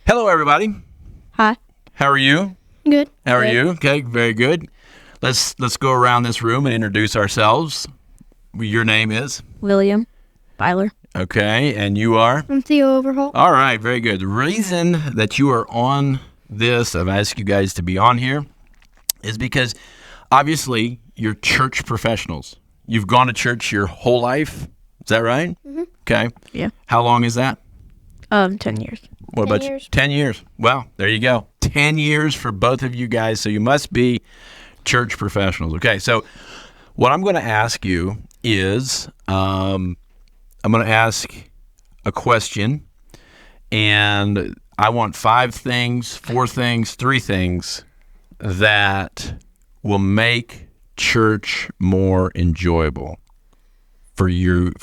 Hello, everybody. Hi. How are you? Good. How are you? Okay, very good. Let's go around this room and introduce ourselves. Your name is? William Beiler. Okay, and you are? I'm Theo Overholt. All right, very good. The reason that you are on this, I've asked you guys to be on here, is because obviously you're church professionals. You've gone to church your whole life. Is that right? Mm-hmm. Okay. Yeah. How long is that? 10 years. What 10 about years. you? 10 years. Well, there you go. 10 years for both of you guys. So you must be church professionals. Okay, so what I'm going to ask you is I'm going to ask a question, and I want 5 things, 4 things, 3 things that will make church more enjoyable for you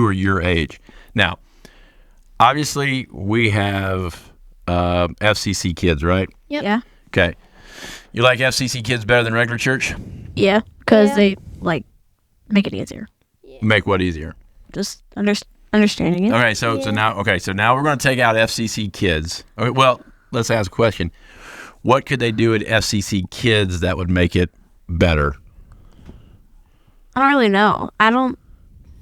or your age. Now, obviously, we have FCC kids, right? Yep. Yeah. Okay. You like FCC kids better than regular church? Yeah, because they, make it easier. Make what easier? Just understanding it. All right, so now we're going to take out FCC kids. Okay, well, let's ask a question. What could they do at FCC kids that would make it better? I don't really know. I don't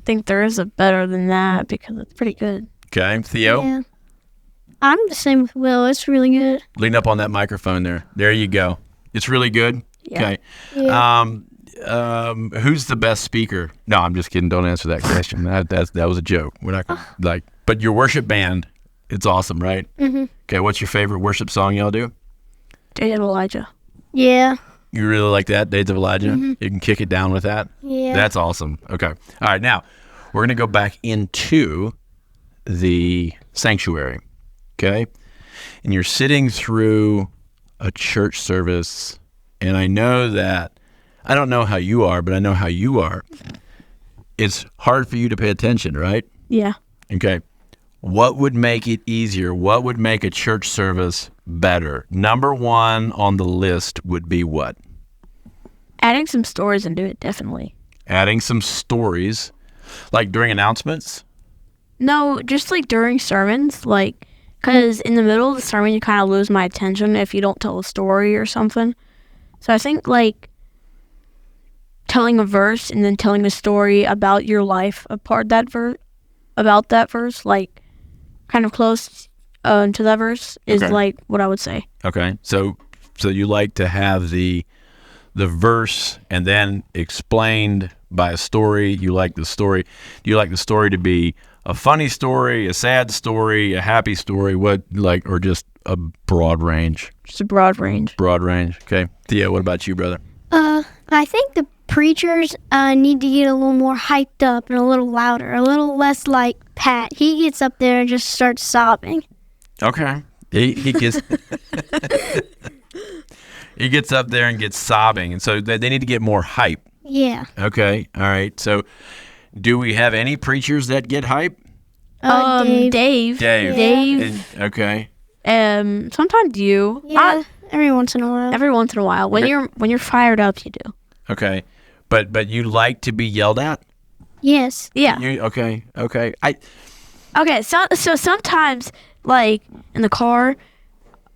think there is a better than that because it's pretty good. Okay, Theo? Yeah. I'm the same with Will. It's really good. Lean up on that microphone there. There you go. It's really good? Yeah. Okay. Yeah. Who's the best speaker? No, I'm just kidding. Don't answer that question. That was a joke. We're not gonna, but your worship band, it's awesome, right? Mm-hmm. Okay, what's your favorite worship song y'all do? Days of Elijah. Yeah. You really like that, Days of Elijah? Mm-hmm. You can kick it down with that? Yeah. That's awesome. Okay. All right, now we're going to go back into the sanctuary, okay? And you're sitting through a church service, and I know that, I don't know how you are, but I know how you are. It's hard for you to pay attention, right? Yeah. Okay. What would make it easier? What would make a church service better? Number 1 on the list would be what? Adding some stories into it, definitely. Adding some stories, like during announcements? No, just during sermons, because in the middle of the sermon, you kind of lose my attention if you don't tell a story or something. So I think, telling a verse and then telling a story about your life about that verse, kind of close to that verse is, Okay. what I would say. Okay. So you like to have the verse and then explained by a story. You like the story. Do you like the story to be a funny story, a sad story, a happy story, or just a broad range? Just a broad range. Broad range. Okay. Theo, what about you, brother? I think the preachers need to get a little more hyped up and a little louder, a little less like Pat. He gets up there and just starts sobbing. Okay. He gets he gets up there and gets sobbing, and so they need to get more hype. Yeah. Okay. All right. So do we have any preachers that get hype? Dave. Dave. Dave. Okay. Sometimes you. Yeah. Every once in a while. Every once in a while. When you're fired up, you do. Okay. But you like to be yelled at? Yes. Yeah. Okay. Okay. So sometimes, in the car,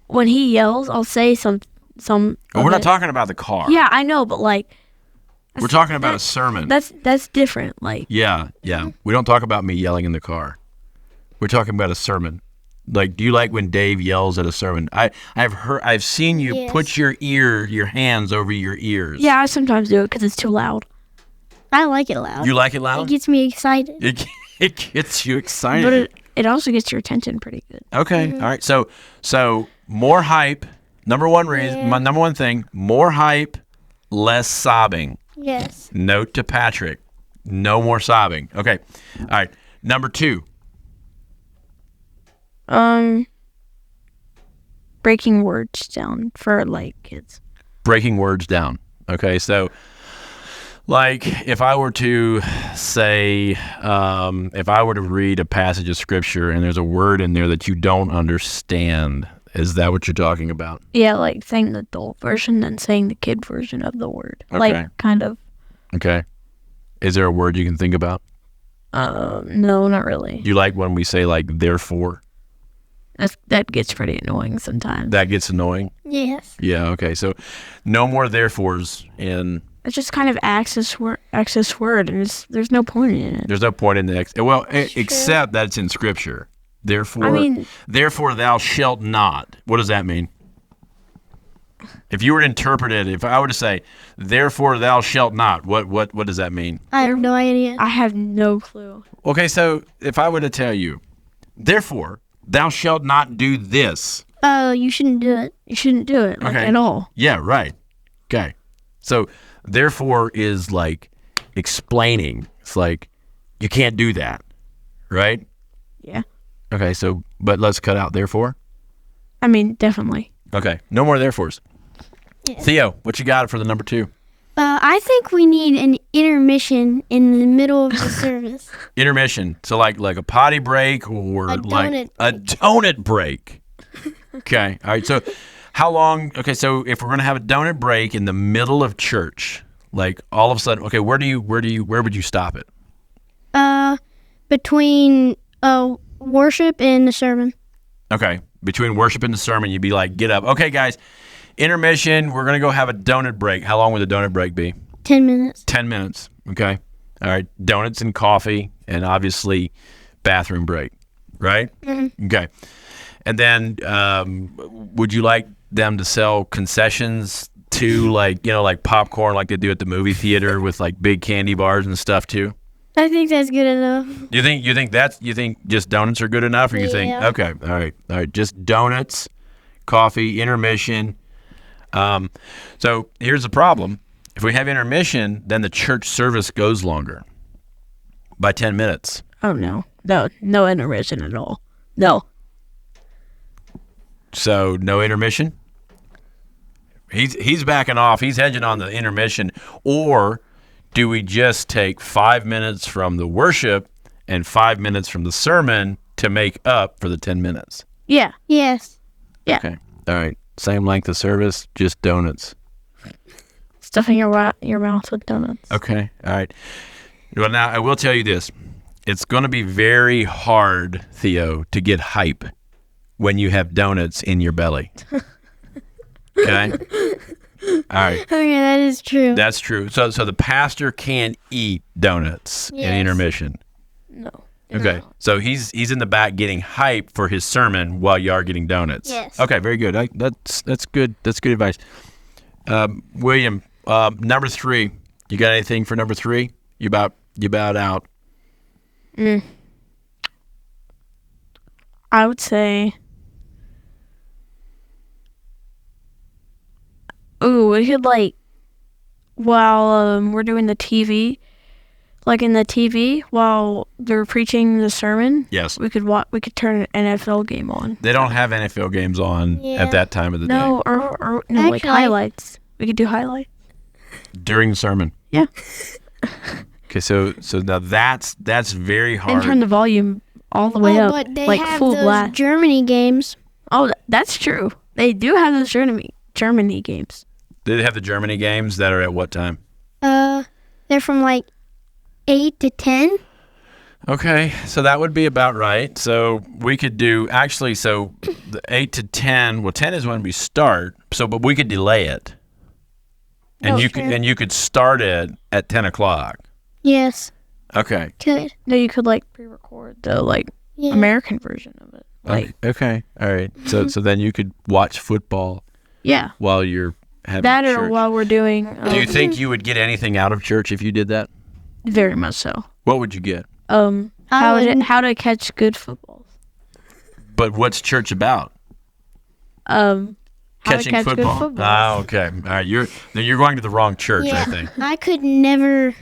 when he yells, I'll say some. We're not talking about the car. Yeah, I know, but We're talking about a sermon. that's different. Yeah. We don't talk about me yelling in the car. We're talking about a sermon. Do you like when Dave yells at a sermon? I've seen you Yes. put your hands over your ears. Yeah, I sometimes do it because it's too loud. I like it loud. You like it It loud? gets me excited. It gets you excited. But it also gets your attention pretty good. Okay. All right. So more hype. Number 1 reason. Yeah. My number 1 thing. More hype, less sobbing. Yes. Note to Patrick. No more sobbing. Okay. All right. Number 2. Breaking words down for kids. Breaking words down. Okay. So, if I were to say, if I were to read a passage of scripture and there's a word in there that you don't understand, is that what you're talking about? Yeah, saying the adult version and saying the kid version of the word. Okay. Kind of. Okay. Is there a word you can think about? No, not really. Do you like when we say therefore? That gets pretty annoying sometimes. That gets annoying. Yes. Yeah. Okay. So, no more therefores in. It's just kind of access word, and there's no point in it. There's no point in the except that it's in Scripture. Therefore, I mean, therefore thou shalt not. What does that mean? If you were to interpret it, if I were to say, therefore thou shalt not, what does that mean? I have no idea. I have no clue. Okay, so if I were to tell you, therefore thou shalt not do this. Oh, you shouldn't do it. You shouldn't do it Okay. at all. Yeah, right. Okay. So therefore is like explaining. It's like you can't do that, right? Yeah. Okay, so but let's cut out therefore. I mean, definitely. Okay, no more therefores. Yeah. Theo, what you got for the number 2? I think we need an intermission in the middle of the service. Intermission. So like a potty break or A like donut a donut break. Okay. All right. So how long? Okay. So if we're going to have a donut break in the middle of church, like all of a sudden, okay, where would you stop it? Between worship and the sermon. Okay. Between worship and the sermon, you'd be like, get up. Okay, guys, intermission. We're going to go have a donut break. How long would the donut break be? 10 minutes. 10 minutes. Okay. All right. Donuts and coffee and obviously bathroom break, right? Mm-hmm. Okay. And then would you like them to sell concessions too, like popcorn like they do at the movie theater with like big candy bars and stuff too? I think that's good enough. You think just donuts are good enough, or you think Yeah. okay, all right, just donuts, coffee, intermission. So here's the problem: if we have intermission, then the church service goes longer by 10 minutes. Oh no, no intermission at all. No. So no intermission. He's backing off. He's hedging on the intermission, or do we just take 5 minutes from the worship and 5 minutes from the sermon to make up for the 10 minutes? Yeah. Yes. Yeah. Okay. All right. Same length of service, just donuts. Stuffing your mouth with donuts. Okay. All right. Well, now I will tell you this. It's going to be very hard, Theo, to get hype when you have donuts in your belly. Okay? All right. Okay, that is true. That's true. So the pastor can't eat donuts in Yes. intermission. No. Okay. So he's in the back getting hype for his sermon while you are getting donuts. Yes. Okay, very good. That's good. That's good advice. William, number 3. You got anything for number 3? You about out. I would say. Ooh, we could while we're doing the TV, like in the TV while they're preaching the sermon. Yes. We could turn an NFL game on. They don't have NFL games on Yeah. at that time of the day No, or no, like Actually- highlights. We could do highlights. during the sermon. Yeah. Okay, so now that's very hard. And turn the volume all the way up, But they like have full those blast. Germany games. Oh, that's true. They do have those Germany games. They have the Germany games that are at what time? They're from like 8 to 10. Okay, so that would be about right. So we could do so the 8 to 10. Well, 10 is when we start. But we could delay it, and you could start it at 10 o'clock. Yes. Okay. Good. No, you could pre-record the Yeah. American version of it. Okay. All right. So then you could watch football Yeah, while you're having that or church. while we're doing. Do you think you would get anything out of church if you did that? Very much so. What would you get? How to catch good footballs. But what's church about? How to Catching catch good football. footballs. Ah, okay. All right. You're going to the wrong church, I think. I could never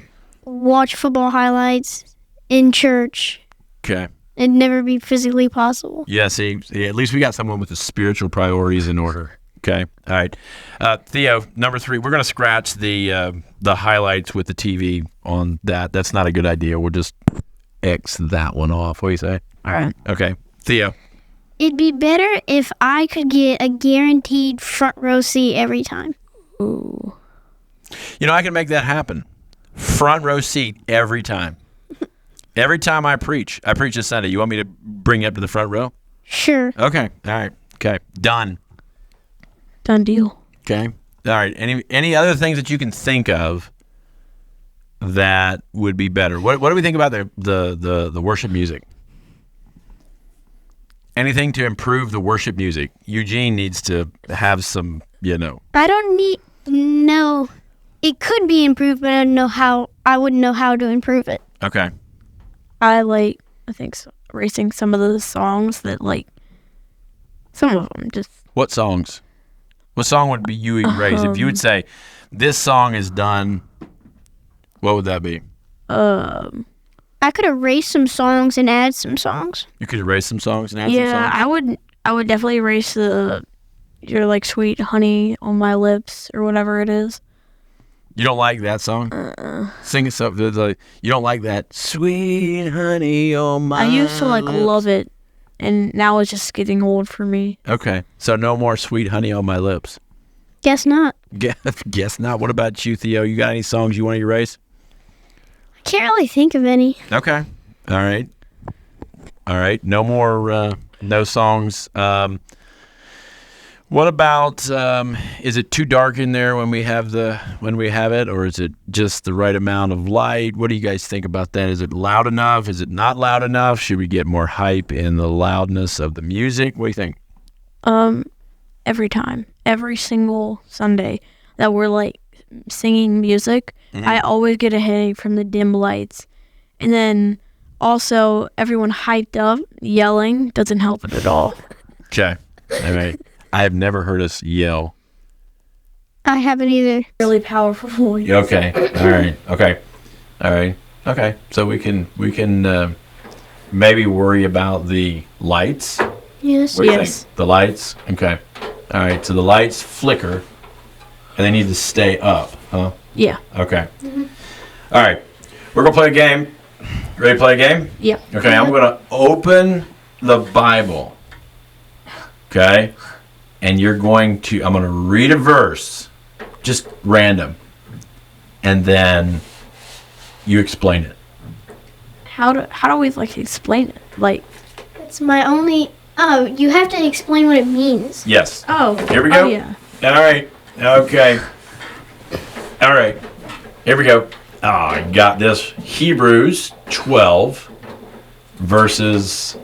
watch football highlights in church. Okay. It'd never be physically possible. Yeah. See, at least we got someone with the spiritual priorities in order. Okay. All right. Theo, number 3. We're going to scratch the highlights with the TV on that. That's not a good idea. We'll just X that one off. What do you say? All right. Okay. Theo. It'd be better if I could get a guaranteed front row seat every time. Ooh. I can make that happen. Front row seat every time. Every time I preach this Sunday. You want me to bring you up to the front row? Sure. Okay. All right. Okay. Done. Done deal. Okay. All right. Any other things that you can think of that would be better? What do we think about the worship music? Anything to improve the worship music? Eugene needs to have some, I don't need no. It could be improved, but I wouldn't know how to improve it. Okay. I think erasing some of the songs that some of them just. What songs? What song would be you erase? If you would say, this song is done, what would that be? I could erase some songs and add some songs. You could erase some songs and add some songs? Yeah, I would definitely erase your sweet honey on my lips or whatever it is. You don't like that song? Sing it something. You don't like that sweet honey on my I used to lips. love it, and now it's just getting old for me. Okay, so no more sweet honey on my lips. Guess not. Guess not. What about you, Theo? You got any songs you want to erase? I can't really think of any. Okay. All right. No more no songs. What about is it too dark in there when we have it, or is it just the right amount of light? What do you guys think about that? Is it loud enough? Is it not loud enough? Should we get more hype in the loudness of the music? What do you think? Every single Sunday that we're singing music, I always get a headache from the dim lights. And then also everyone hyped up, yelling doesn't help it at all. Okay. All right. I have never heard us yell. I haven't either. Really powerful voice. Okay. All right. Okay. All right. Okay. So we can maybe worry about the lights. Yes. What do you think? The lights? Okay. All right. So the lights flicker and they need to stay up, huh? Yeah. Okay. All right. We're going to play a game. Ready to play a game? Yeah. Okay. I'm going to open the Bible. Okay. And I'm going to read a verse, just random. And then you explain it. How do we explain it? It's my only. Oh, you have to explain what it means. Yes. Oh. Here we go. Oh, yeah. All right. Okay. All right. Here we go. Oh, I got this. Hebrews 12 verse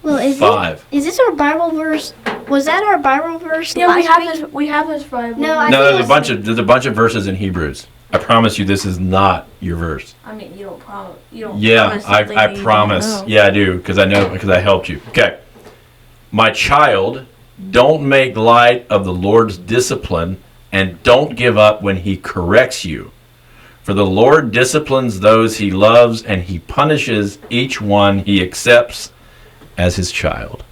Well, 5. Is this our Bible verse? Was that our Bible verse? Yeah, last week? we have this Bible. No, No, there's a bunch of verses in Hebrews. I promise you, this is not your verse. I mean, you don't promise. You don't. Yeah, promise something that I you promise. don't know. Yeah, I do, because I helped you. Okay. My child, don't make light of the Lord's discipline, and don't give up when he corrects you. For the Lord disciplines those he loves, and he punishes each one he accepts as his child.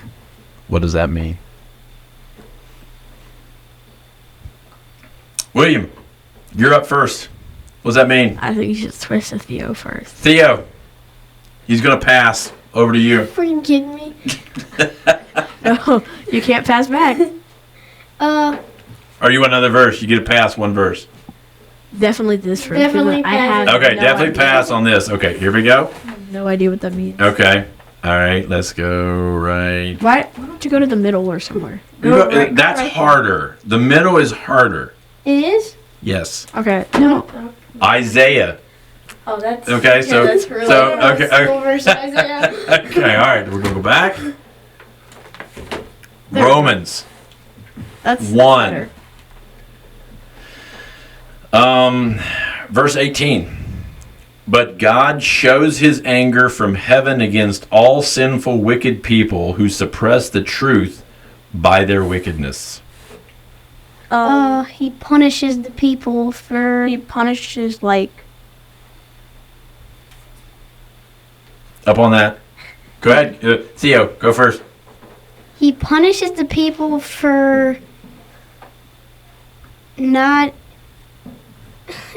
What does that mean? William, you're up first. What does that mean? I think you should switch to Theo first. Theo, he's going to pass. Over to you. Freaking kidding me? No, you can't pass back. Or you want another verse? You get to pass one verse. Definitely this verse. Definitely I have pass. Okay, no definitely idea. pass on this. Okay, here we go. I have no idea what that means. Okay. All right, let's go right. Why don't you go to the middle or somewhere? That's harder. The middle is harder. It is? Yes. Okay. No. Isaiah. Oh, that's... Okay, so that's really okay, School verse, Isaiah. okay, all right. We're gonna go back. Romans That's 1. Verse 18. But God shows his anger from heaven against all sinful, wicked people who suppress the truth by their wickedness. He punishes the people for... He punishes Up on that. Go ahead. Theo, go first. He punishes the people for not...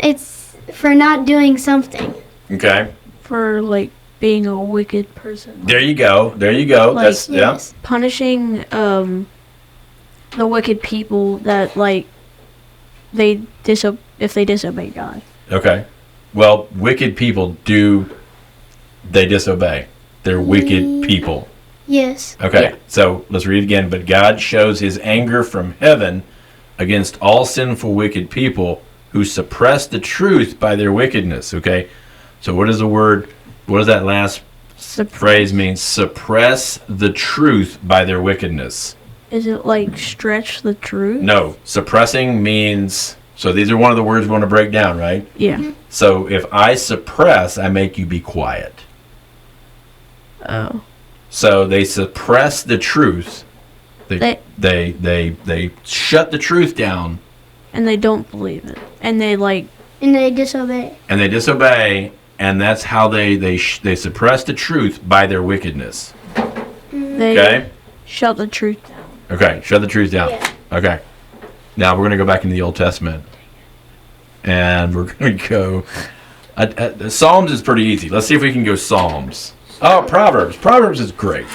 It's for not doing something. Okay. for being a wicked person. There you go. There you go. That's yes. Punishing the wicked people that if they disobey God. yeah. Okay. Well, wicked people they disobey. They're wicked people. Yes. Okay, Yeah. so let's read it again. But God shows his anger from heaven against all sinful, wicked people who suppress the truth by their wickedness. Okay, so what does that last phrase mean? Suppress the truth by their wickedness. Is it like stretch the truth? No, suppressing means, so these are one of the words we want to break down, right? Yeah. So if I suppress, I make you be quiet. Oh. So they suppress the truth. They shut the truth down. And they don't believe it. And they like. And they disobey. And that's how they suppress the truth by their wickedness. They Okay? shut the truth down. Okay, shut the truth down. Yeah. Okay. Now we're going to go back into the Old Testament. And we're going to go... Psalms is pretty easy. Let's see if we can go Psalms. Oh, Proverbs. Proverbs is great.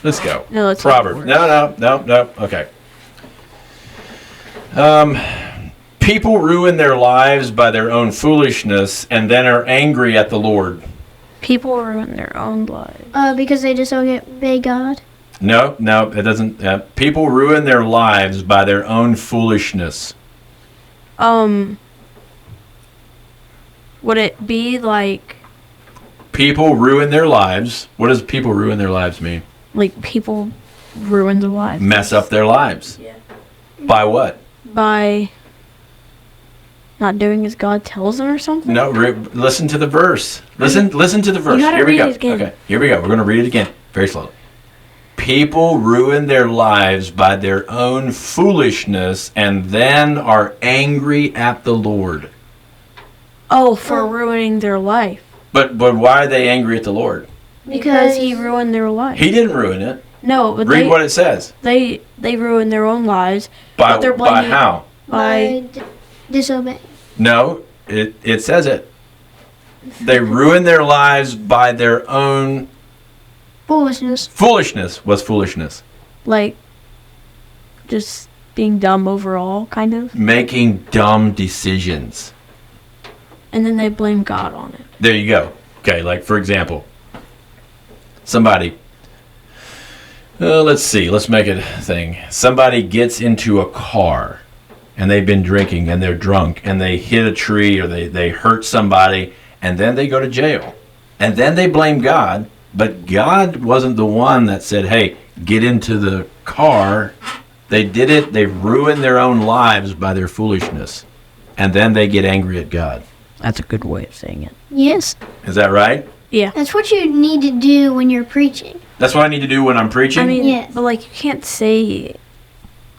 Let's go. No, it's Proverbs. No. Okay. People ruin their lives by their own foolishness and then are angry at the Lord. People ruin their own lives. Because they disobey God. No, it doesn't. People ruin their lives by their own foolishness. Would it be like People ruin their lives. What does people ruin their lives mean? like people ruin their lives? Mess up their lives. Yeah. By what? By not doing as God tells them or something? No, listen to the verse. Listen to the verse. You gotta Here we read go. it again. Okay, here we go. We're going to read it again very slowly. People ruin their lives by their own foolishness and then are angry at the Lord. Oh, for ruining their life. But why are they angry at the Lord? Because he ruined their life. He didn't ruin it. No, but Read what it says. they ruined their own lives. By, but they're by blaming how? By Disobey. No, it says it. They ruin their lives by their own Foolishness. foolishness. What's foolishness? like just being dumb overall, kind of. Making dumb decisions. And then they blame God on it. There you go. Okay, like for example, somebody, let's see, let's make it a thing. Somebody gets into a car and they've been drinking and they're drunk and they hit a tree or they hurt somebody and then they go to jail. And then they blame God, but God wasn't the one that said, hey, get into the car. They did it. They ruined their own lives by their foolishness. And then they get angry at God. That's a good way of saying it. Yes. Is that right? Yeah. That's what you need to do when you're preaching. That's what I need to do when I'm preaching? I mean, Yes. but like you can't say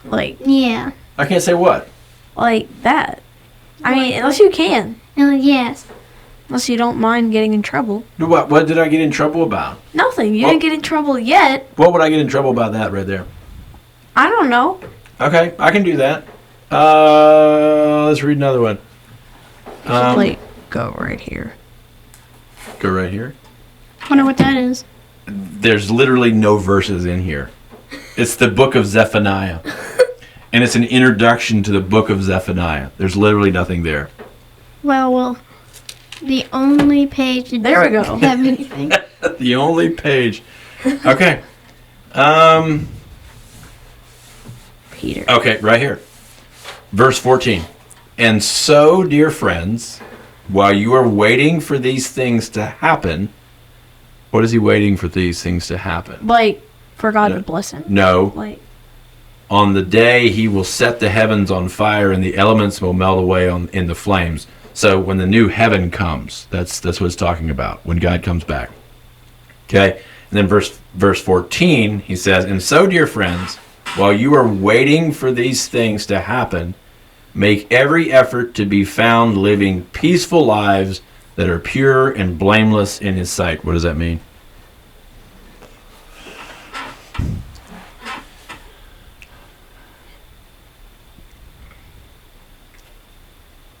like Yeah. I can't say what? that. I mean, unless you can. Yes. Unless you don't mind getting in trouble. What did I get in trouble about? Nothing. You Well- didn't get in trouble yet. What would I get in trouble about that right there? I don't know. Okay, I can do that. Let's read another one. Go right here. Go right here. Wonder what that is. There's literally no verses in here. It's the book of Zephaniah. And it's an introduction to the book of Zephaniah. There's literally nothing there. Well, the only page that There we doesn't go. have anything. The only page. Okay. Peter. Okay, right here. Verse 14. And so, dear friends, while you are waiting for these things to happen, what is he waiting for these things to happen? Like for God No. to bless him. No. Like On the day he will set the heavens on fire and the elements will melt away in the flames. So when the new heaven comes, that's what it's talking about, when God comes back. Okay? And then verse 14, he says, and so, dear friends, while you are waiting for these things to happen, make every effort to be found living peaceful lives that are pure and blameless in his sight. What does that mean?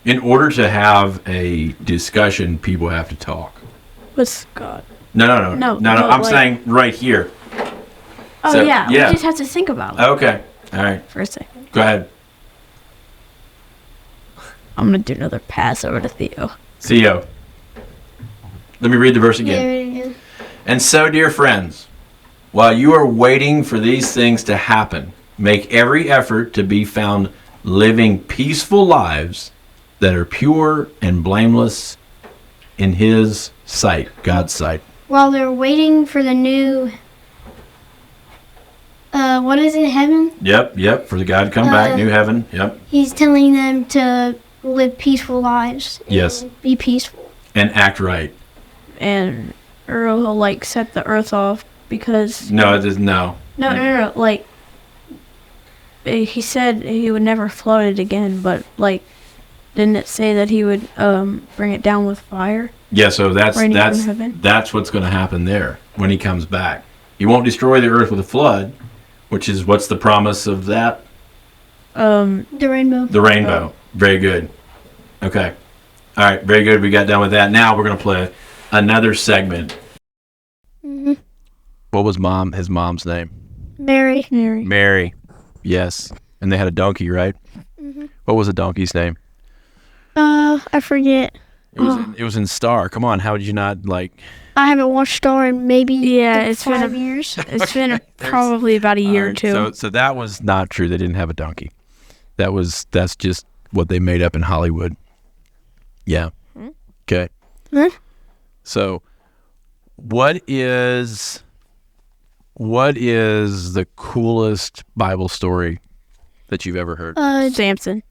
In order to have a discussion, people have to talk. with God. No. No, I'm like- saying right here. Oh So, yeah. yeah. We just have to think about it Okay. All right. for a second. Go ahead. I'm gonna do another pass over to Theo. Theo. Let me read the verse again. There it is. And so, dear friends, While you are waiting for these things to happen, make every effort to be found living peaceful lives that are pure and blameless in His sight, God's sight. While they're waiting for the new, what is it, heaven? Yep. For the God to come back, new heaven. Yep. He's telling them to live peaceful lives. Yes. Be peaceful. And act right. And or he'll like set the earth off because No, it is no. no. Like he said he would never flood it again, but like didn't it say that he would bring it down with fire? Yeah, so that's Raining from heaven? that's what's going to happen there when He comes back. He won't destroy the earth with a flood, which is what's the promise of that? The rainbow. The rainbow. Very good. Okay. All right, very good. We got done with that. Now we're going to play another segment. Mm-hmm. What was his mom's name? Mary. Mary. Yes. And they had a donkey, right? Mm-hmm. What was the donkey's name? I forget. It was in Star. Come on, how did you not like? I haven't watched Star in maybe it's 5 been years. It's been probably about a year or two. So that was not true. They didn't have a donkey. That's just what they made up in Hollywood. Yeah. Okay. Huh? So what is the coolest Bible story that you've ever heard? Samson.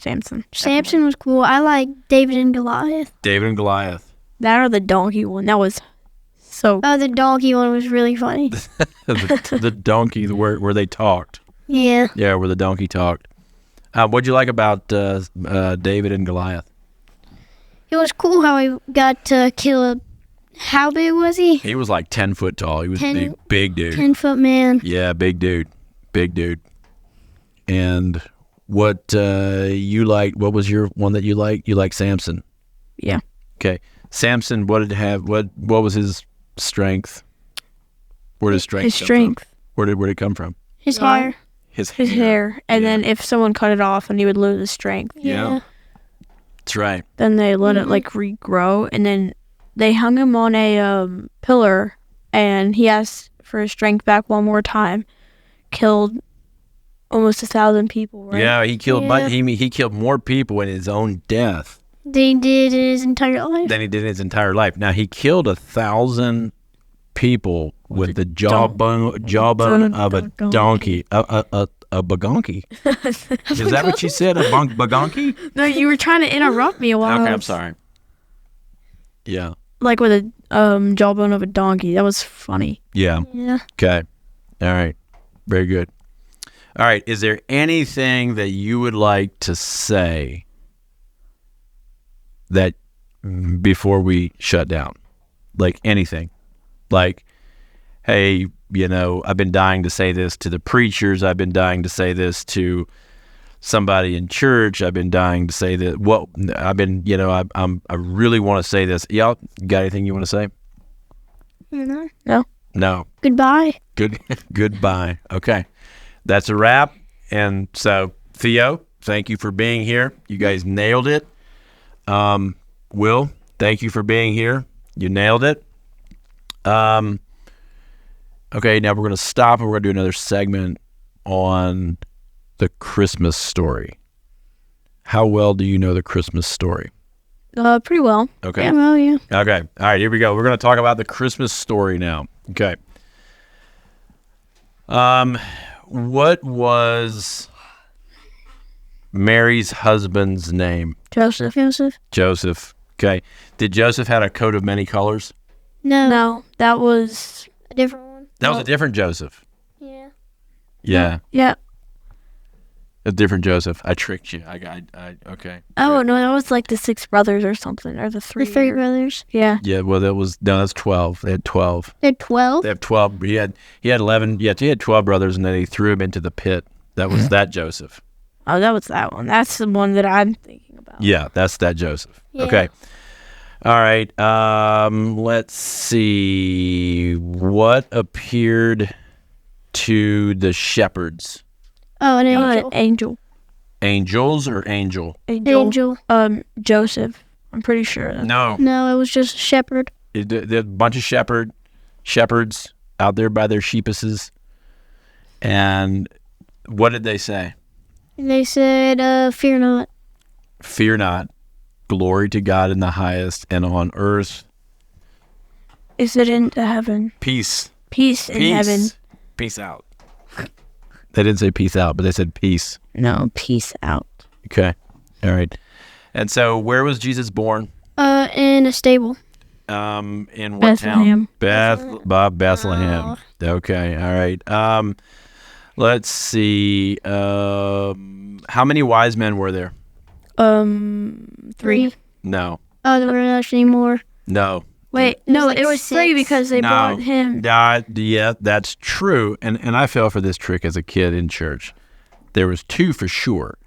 Samson was cool. I like David and Goliath. David and Goliath. That or the donkey one. That was so. Oh, the donkey one was really funny. the donkey, where they talked. Yeah. Yeah, where the donkey talked. What'd you like about David and Goliath? It was cool how he got to kill a. How big was he? He was like 10 foot tall. He was a big dude. 10-foot man. Yeah, big dude. And what you liked? What was your one that you liked? You like Samson. Yeah. Okay. Samson, what did he have? What was his strength? Where did his strength? His strength. Where did it come from? His hair. His hair. And then if someone cut it off, and he would lose his strength. Yeah. That's right. Then they let it like regrow, and then they hung him on a pillar, and he asked for his strength back one more time. Killed almost 1,000 people. Right? Yeah, he killed. Yeah. He killed more people in his own death They did in his entire life. than he did in his entire life. Now he killed 1,000 people with the jawbone of a donkey. A bagonky. Is that what you said? A bagonky? No, you were trying to interrupt me a while. Okay, I'm sorry. Yeah. Like with a jawbone of a donkey. That was funny. Yeah. Yeah. Okay. All right. Very good. All right. Is there anything that you would like to say that before we shut down? Like anything? Like, hey, I've been dying to say this to the preachers. I've been dying to say this to somebody in church. I've been dying to say that. Well, I've been, I really want to say this. Y'all got anything you want to say? No. Goodbye. Goodbye. Okay. That's a wrap. And so, Theo, thank you for being here. You guys nailed it. Will, thank you for being here. You nailed it. Okay, now we're going to stop and we're going to do another segment on the Christmas story. How well do you know the Christmas story? Pretty well. Okay. Yeah, well, yeah. Okay. All right, here we go. We're going to talk about the Christmas story now. Okay. What was Mary's husband's name? Joseph. Joseph. Okay. Did Joseph have a coat of many colors? No. That was. A different one. That was a different Joseph. Yeah. Yeah. Yeah. A different Joseph. I tricked you. Okay. Oh, no, that was like the 6 brothers or something, or the 3. The three brothers. Yeah. Yeah, well, that's 12. They had 12. They're 12? They have 12. He had 11. Yeah, he had 12 brothers, and then he threw him into the pit. That was that Joseph. Oh, that was that one. That's the one that I'm thinking about. Yeah, that's that Joseph. Yeah. Okay. All right. Let's see. What appeared to the shepherds? Oh, an angel. Angel. Angels or angel? Angel. Joseph. I'm pretty sure. No. No, it was just a shepherd. The bunch of shepherds. out there by their sheepuses. And what did they say? They said, fear not. Fear not. Glory to God in the highest, and on earth. Is it into heaven? Peace. Peace in heaven. Peace out. They didn't say peace out, but they said peace. No, peace out. Okay. All right. And so where was Jesus born? In a stable. In what Bethlehem. town? Bethlehem. Okay. All right. Let's see. How many wise men were there? 3. No. Oh, there were actually more. No. Wait, no, it was 3 because they brought him. Yeah, that's true. And I fell for this trick as a kid in church. There was 2 for sure.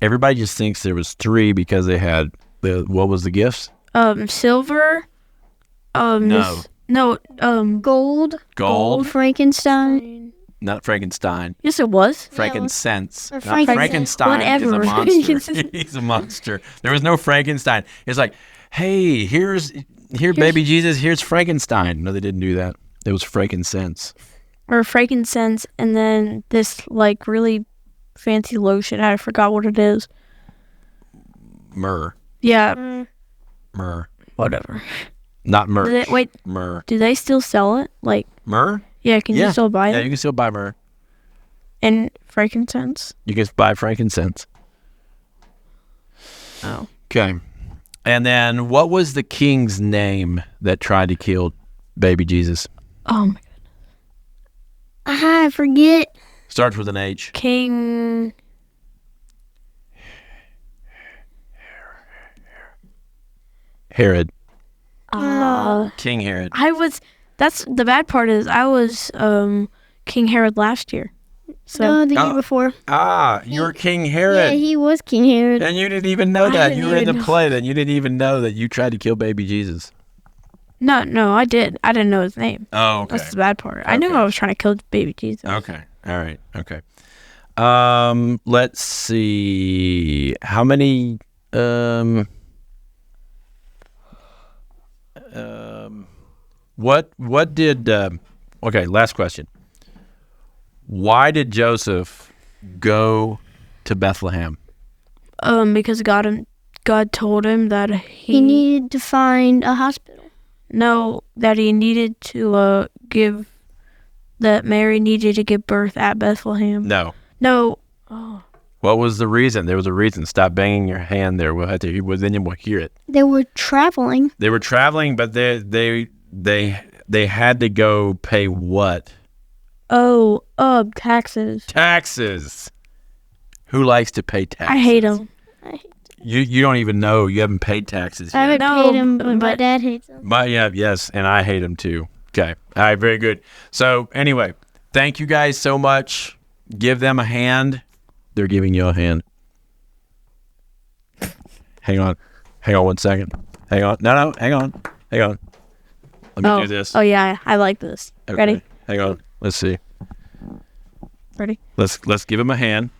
Everybody just thinks there was 3 because they had what was the gifts? Silver. Gold, Frankenstein. Not Frankenstein. Yes, it was. Frankincense. Or Not Frankenstein. Whatever. Is a monster. He's a monster. There was no Frankenstein. It's like, hey, here's baby Jesus. Here's Frankenstein. No, they didn't do that. It was frankincense. Or frankincense, and then this like really fancy lotion. I forgot what it is. Myrrh. Yeah. Myrrh. Whatever. Not myrrh. Wait. Myrrh. Do they still sell it? Like. Myrrh? Yeah. Can you still buy it? Yeah, you can still buy myrrh. And frankincense. You can buy frankincense. Oh. Okay. And then what was the king's name that tried to kill baby Jesus? Oh my goodness. I forget. Starts with an H. King. Herod. King Herod. That's the bad part is I was King Herod last year. So No, the year before. You're King Herod. Yeah, he was King Herod. And you didn't even know I that. didn't You were in the even know. play that you didn't even know that you tried to kill baby Jesus. no, I did. I didn't know his name. Oh, okay. That's the bad part. I knew I was trying to kill baby Jesus. Okay. All right. Okay. Let's see. How many what did okay, last question. Why did Joseph go to Bethlehem? Because God told him that He needed to find a hospital. No, that he needed to that Mary needed to give birth at Bethlehem. No. No. Oh. What was the reason? There was a reason. Stop banging your hand there. We'll have to. Then you will hear it. They were traveling. They were traveling, but they had to go pay what? Oh, taxes. Taxes. Who likes to pay taxes? I hate them. You don't even know. You haven't paid taxes I yet. haven't paid him, but my dad hates him. Yes, and I hate them too. Okay. All right, very good. So anyway, thank you guys so much. Give them a hand. They're giving you a hand. Hang on 1 second. Hang on. No, hang on. Let me do this. Oh yeah, I like this. Okay. Ready? Hang on. Let's see. Ready? Let's give him a hand.